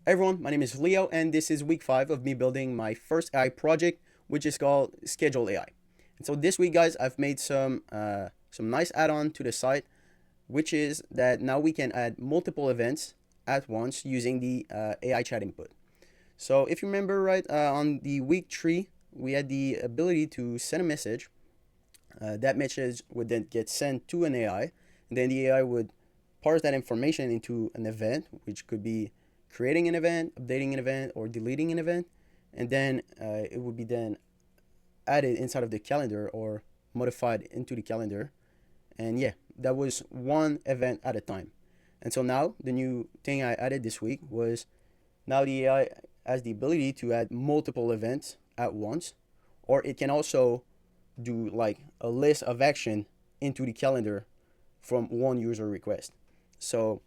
Hey everyone, my name is Leo, and this is week 5 of me building my first AI project, which is called Schedule AI. And so this week, guys, I've made some nice add-on to the site, which is that now we can add multiple events at once using the AI chat input. So if you remember right, on the week 3, we had the ability to send a message. That message would then get sent to an AI, and then the AI would parse that information into an event, which could be creating an event, updating an event, or deleting an event, and then it would be then added inside of the calendar or modified into the calendar. And yeah, that was one event at a time. And so now the new thing I added this week was now the AI has the ability to add multiple events at once, or it can also do like a list of action into the calendar from one user request. So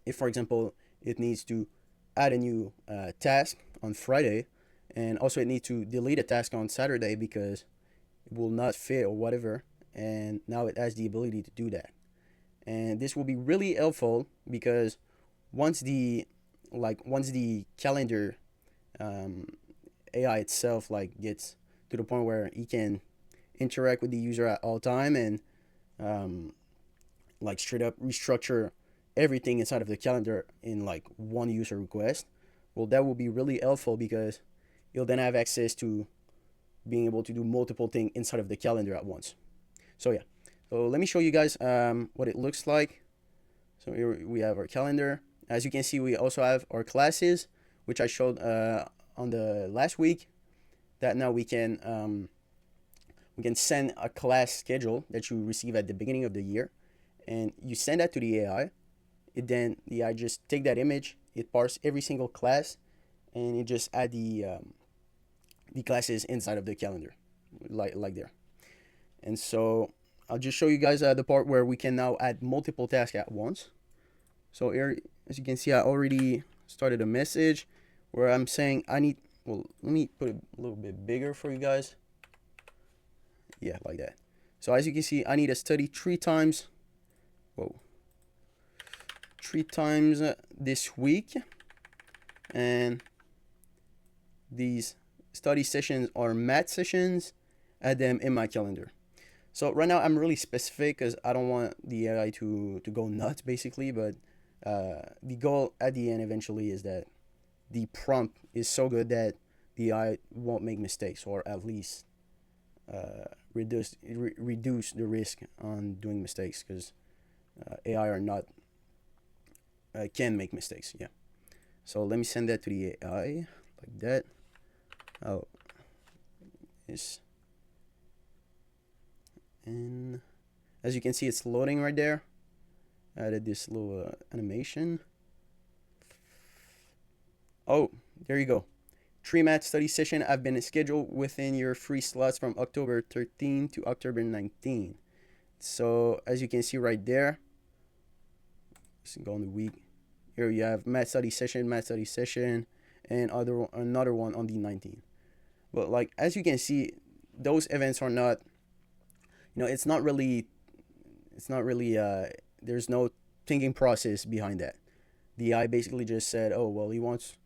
if, for example, it needs to add a new task on Friday, and also it needs to delete a task on Saturday because it will not fit or whatever, and now it has the ability to do that. And this will be really helpful because once the once the calendar um, AI itself gets to the point where it can interact with the user at all time and um, straight up restructure everything inside of the calendar in like one user request, well, that will be really helpful because you'll then have access to being able to do multiple things inside of the calendar at once. So yeah, so let me show you guys what it looks like. So here we have our calendar. As you can see, we also have our classes, which I showed on the last week. That now we can send a class schedule that you receive at the beginning of the year, and you send that to the AI. It then the AI just take that image, it parse every single class, and it just add the classes inside of the calendar, like there. And so I'll just show you guys the part where we can now add multiple tasks at once. So here, as you can see, I already started a message where I'm saying I need. Well, let me put it a little bit bigger for you guys. Yeah, like that. So as you can see, I need to study 3 times. Whoa, 3 times this week, and these study sessions are math sessions. Add them in my calendar. So right now I'm really specific because I don't want the AI to go nuts basically, but the goal at the end eventually is that the prompt is so good that the AI won't make mistakes, or at least reduce the risk on doing mistakes, because AI are not can make mistakes. Yeah. So let me send that to the AI like that. Oh, this, and as you can see, it's loading right there. I added this little animation. Oh, there you go. Tree math study session have been scheduled within your free slots from October 13 to October 19. So as you can see right there, let's go on the week. Here you have math study session, and another one on the 19th. But like as you can see, those events are not, it's not really there's no thinking process behind that. The AI basically just said, oh well, he wants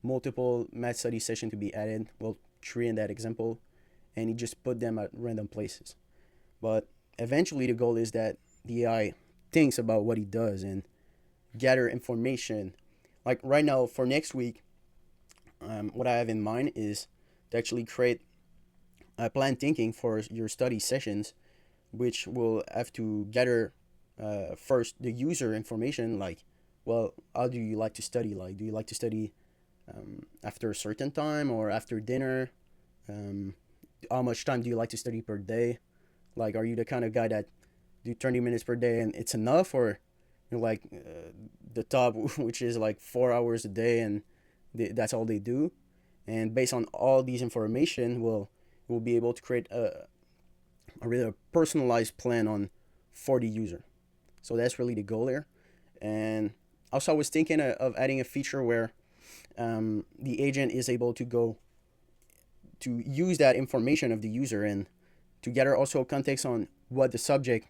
multiple math study session to be added. Well, 3 in that example, and he just put them at random places. But eventually, the goal is that the AI thinks about what he does and gather information. Like right now, for next week, what I have in mind is to actually create a plan thinking for your study sessions, which will have to gather first the user information, like, well, how do you like to study? Like, do you like to study after a certain time or after dinner? Um, how much time do you like to study per day? Like, are you the kind of guy that do 30 minutes per day and it's enough, or like the top, which is like 4 hours a day and that's all they do? And based on all these information, we'll be able to create a really personalized plan on for the user. So that's really the goal there. And also, I was thinking of adding a feature where the agent is able to go to use that information of the user and to gather also context on what the subject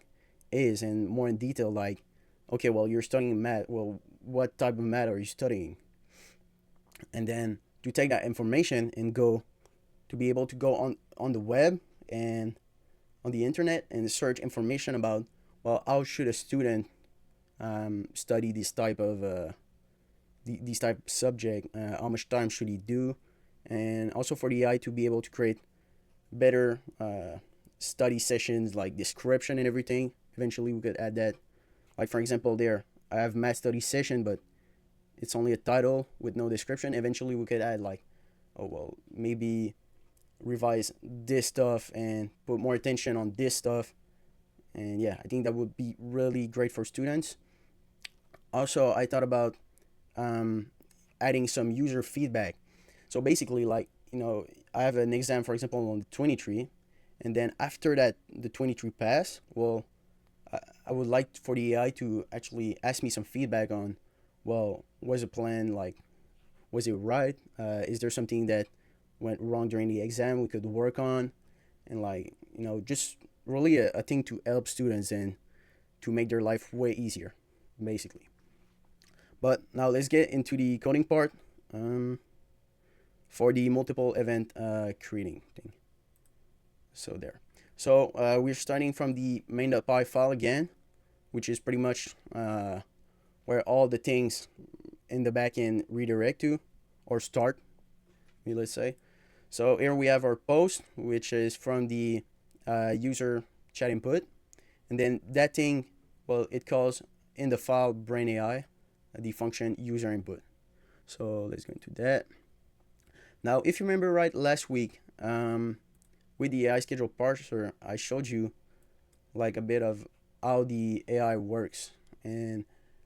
is and more in detail, like, okay, well, you're studying math. Well, what type of math are you studying? and then to take that information and go to be able to go on the web and on the internet and search information about, well, how should a student study this type of these type of subject, how much time should he do, and also for the AI to be able to create better study sessions like description and everything. Eventually we could add that, like for example there I have math study session, but it's only a title with no description. Eventually we could add like, oh well, maybe revise this stuff and put more attention on this stuff. And yeah, I think that would be really great for students. Also, I thought about um, adding some user feedback. So basically, like, I have an exam, for example, on the 23, and then after that, the 23 pass, well, I would like for the AI to actually ask me some feedback on, well, was the plan like, was it right? Is there something that went wrong during the exam we could work on? And like, just really a thing to help students and to make their life way easier, basically. But now let's get into the coding part for the multiple event creating thing. So there. So we're starting from the main.py file again, which is pretty much where all the things in the backend redirect to or start, let's say. So here we have our post, which is from the user chat input. And then that thing, well, it calls in the file brain AI the function user input. So let's go into that. Now, if you remember right last week, with the AI schedule parser, I showed you like a bit of how the AI works and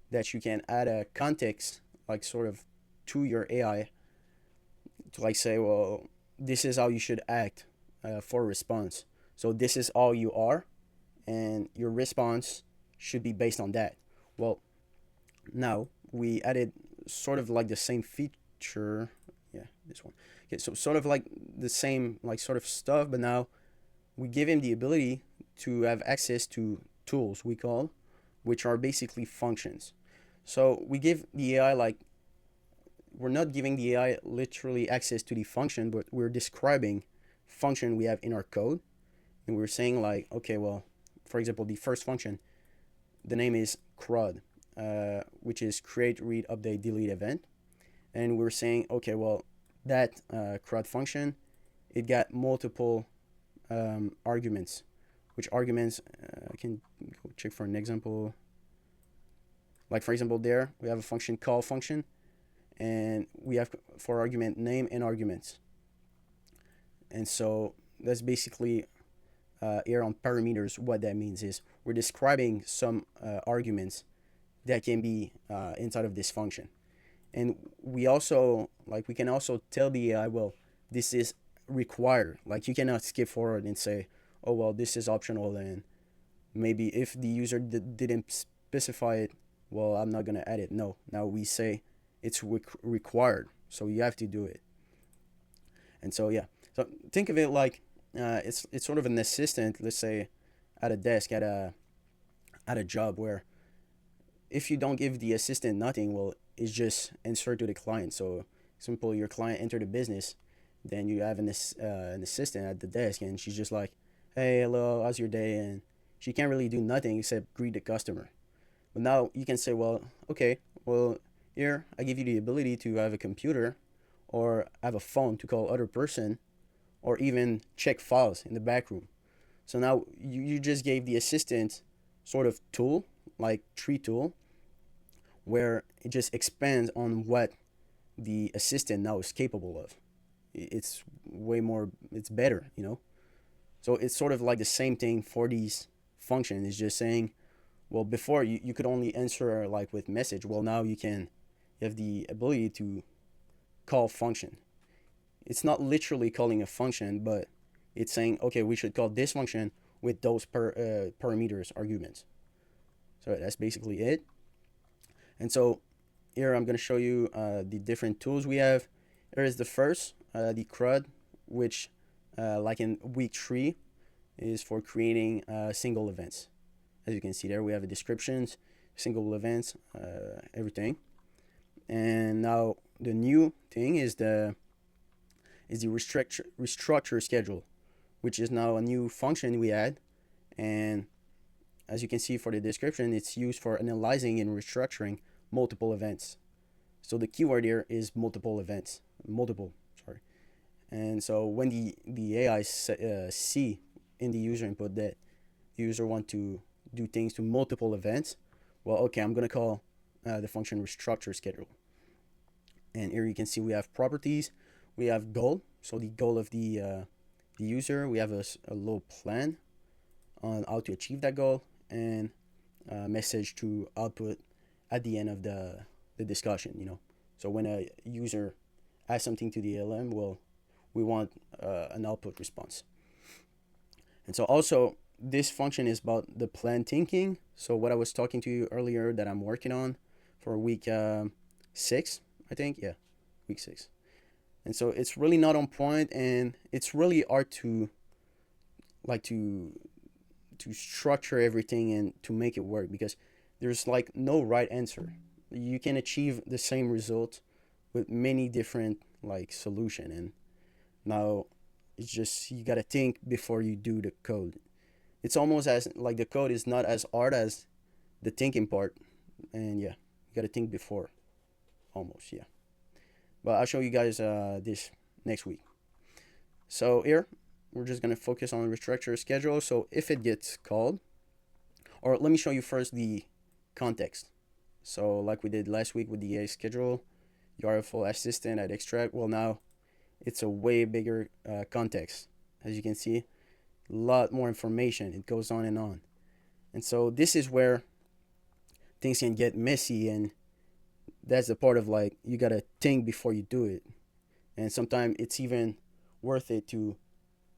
that you can add a context like sort of to your AI to like say, well, this is how you should act for a response. So this is all you are, and your response should be based on that. Well, now we added sort of like the same feature. Yeah, this one. Okay, so sort of like the same like sort of stuff, but now we give him the ability to have access to tools we call, which are basically functions. So we give the AI like, we're not giving the AI literally access to the function, but we're describing function we have in our code, and we're saying like, okay, well, for example, the first function, the name is CRUD, which is create, read, update, delete event, and we're saying, okay, well, that CRUD function, it got multiple arguments. Which arguments? I can go check for an example. Like for example, there we have a function call function, and we have for argument name and arguments. And so that's basically here on parameters. What that means is we're describing some arguments that can be inside of this function. And we can also tell the AI, well, this is required. Like you cannot skip forward and say, oh well, this is optional, and maybe if the user didn't specify it, well, I'm not gonna add it. No, now we say it's required, so you have to do it. And so yeah, so think of it like it's sort of an assistant, let's say, at a desk at a job where if you don't give the assistant nothing, well, it's just answer to the client. So simple, your client enter the business, then you have an assistant at the desk, and she's just like, hey, hello, how's your day? And she can't really do nothing except greet the customer. But now you can say, well, okay, well, here I give you the ability to have a computer or have a phone to call other person or even check files in the back room. So now you just gave the assistant sort of tool, like tree tool, where it just expands on what the assistant now is capable of. It's way more, it's better. So it's sort of like the same thing for these functions. It's just saying, well, before you could only answer like with message. Well, now you have the ability to call function. It's not literally calling a function, but it's saying, okay, we should call this function with those parameters arguments. So that's basically it. And so here I'm going to show you the different tools we have. Here is the first, the CRUD, which like in week 3 is for creating single events. As you can see there, we have a descriptions, single events, everything. And now the new thing is the restructure schedule, which is now a new function we add. And as you can see for the description, it's used for analyzing and restructuring multiple events. So the keyword here is multiple events, multiple, sorry. And so when the AI see in the user input that the user want to do things to multiple events, well, okay, I'm gonna call the function restructure schedule. And here you can see we have properties, we have goal, so the goal of the user, we have a little plan on how to achieve that goal, and a message to output at the end of the discussion, you know. So when a user asks something to the LM, well, we want an output response. And so also this function is about the plan thinking. So what I was talking to you earlier that I'm working on for week 6, I think, yeah, week 6. And so it's really not on point, and it's really hard to like to structure everything and to make it work, because there's like no right answer. You can achieve the same result with many different like solution, and now it's just you gotta think before you do the code. It's almost as like the code is not as hard as the thinking part, and yeah, you gotta think before, almost, yeah. But I'll show you guys this next week. So here we're just gonna focus on restructure schedule. So if it gets called, or let me show you first the context. So like we did last week with the AI schedule, URL assistant at extract. Well, now it's a way bigger context. As you can see, a lot more information. It goes on and on. And so this is where things can get messy, and that's the part of like you gotta think before you do it. And sometimes it's even worth it to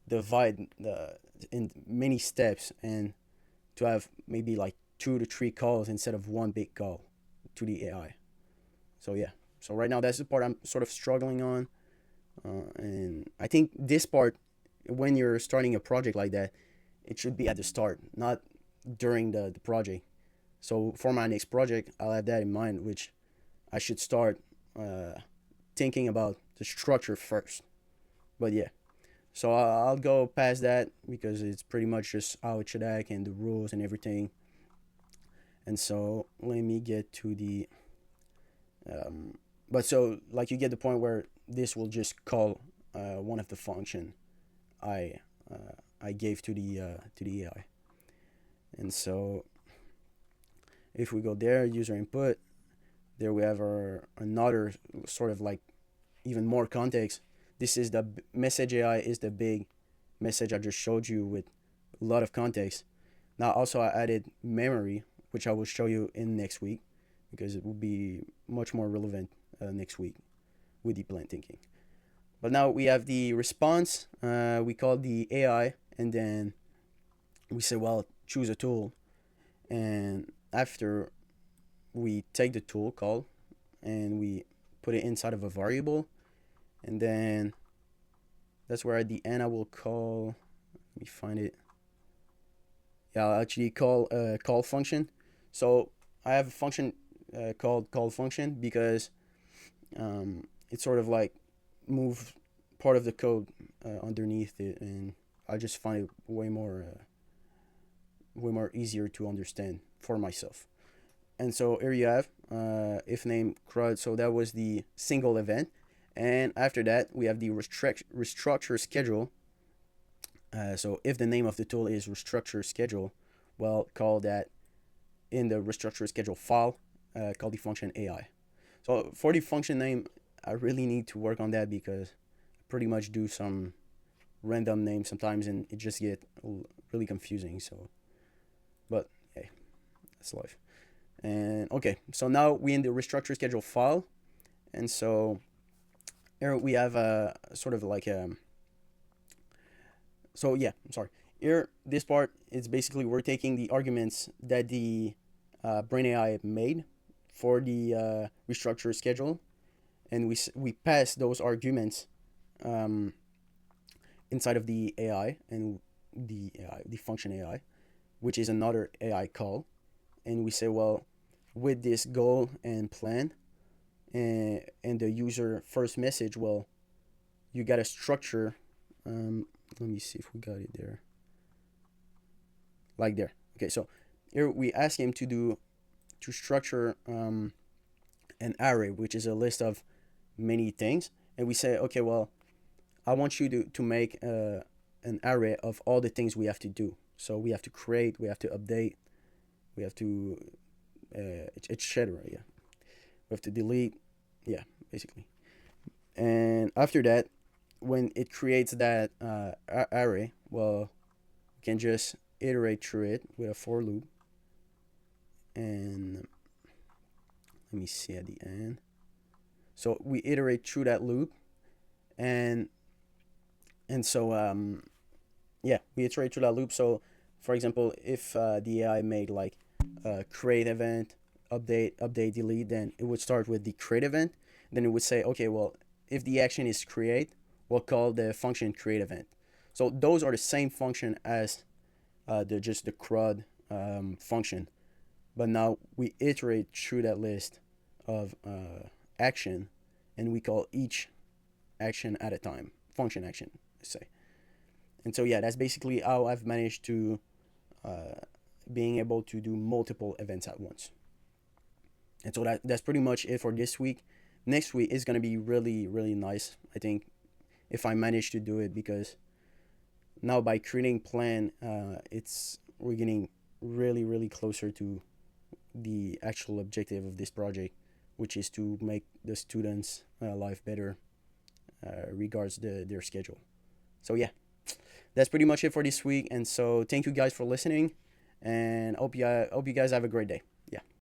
divide the in many steps and to have maybe like 2 to 3 calls instead of one big call to the AI. So yeah. So right now that's the part I'm sort of struggling on, and I think this part, when you're starting a project like that, it should be at the start, not during the project. So for my next project, I'll have that in mind, which I should start thinking about the structure first. But yeah, so I'll go past that because it's pretty much just how it should act and the rules and everything. And so let me get to the but so like you get the point where this will just call one of the function I I gave to the AI. And so if we go there, user input, there we have our another sort of like even more context. This is the message AI is the big message I just showed you with a lot of context. Now also I added memory, which I will show you in next week because it will be much more relevant next week with the plan thinking. But now we have the response. We call the AI, and then we say, well, choose a tool. And after we take the tool call and we put it inside of a variable, and then that's where at the end I will call, let me find it. Yeah, I'll actually call a call function. So I have a function called call function because it's sort of like move part of the code underneath it, and I just find it way more easier to understand for myself. And so here you have if name CRUD. So that was the single event, and after that we have the restructure schedule. So if the name of the tool is restructure schedule, well, call that in the restructure schedule file. Call the function AI. So for the function name, I really need to work on that because I pretty much do some random names sometimes, and it just get really confusing. So, but hey, that's life. And okay, so now we in the restructure schedule file, and so here we have a sort of like a. So yeah, I'm sorry. Here, this part is basically we're taking the arguments that the Brain AI made for the restructure schedule, and we pass those arguments um, inside of the AI and the function AI, which is another AI call, and we say, well, with this goal and plan, and the user first message, well, you got a structure. Let me see if we got it there. Like there. Okay, so here we ask him to structure an array, which is a list of many things, and we say, okay, well, I want you to make an array of all the things we have to do. So we have to create, we have to update, we have to etc. Yeah, we have to delete. Yeah, basically. And after that, when it creates that array, well, we can just iterate through it with a for loop. And let me see at the end. So we iterate through that loop, and and yeah, we iterate through that loop. So for example, if the AI made like create event, update, delete, then it would start with the create event. Then it would say, okay, well, if the action is create, we'll call the function create event. So those are the same function as the just the CRUD function, but now we iterate through that list of action, and we call each action at a time, function action, let's say. And so yeah, that's basically how I've managed to uh, being able to do multiple events at once. And so that's pretty much it for this week. Next week is gonna be really really nice, I think, if I manage to do it, because now by creating plan, it's we're getting really really closer to the actual objective of this project, which is to make the students' life better regards their schedule. So yeah, that's pretty much it for this week. And so thank you guys for listening, and hope you guys have a great day. Yeah.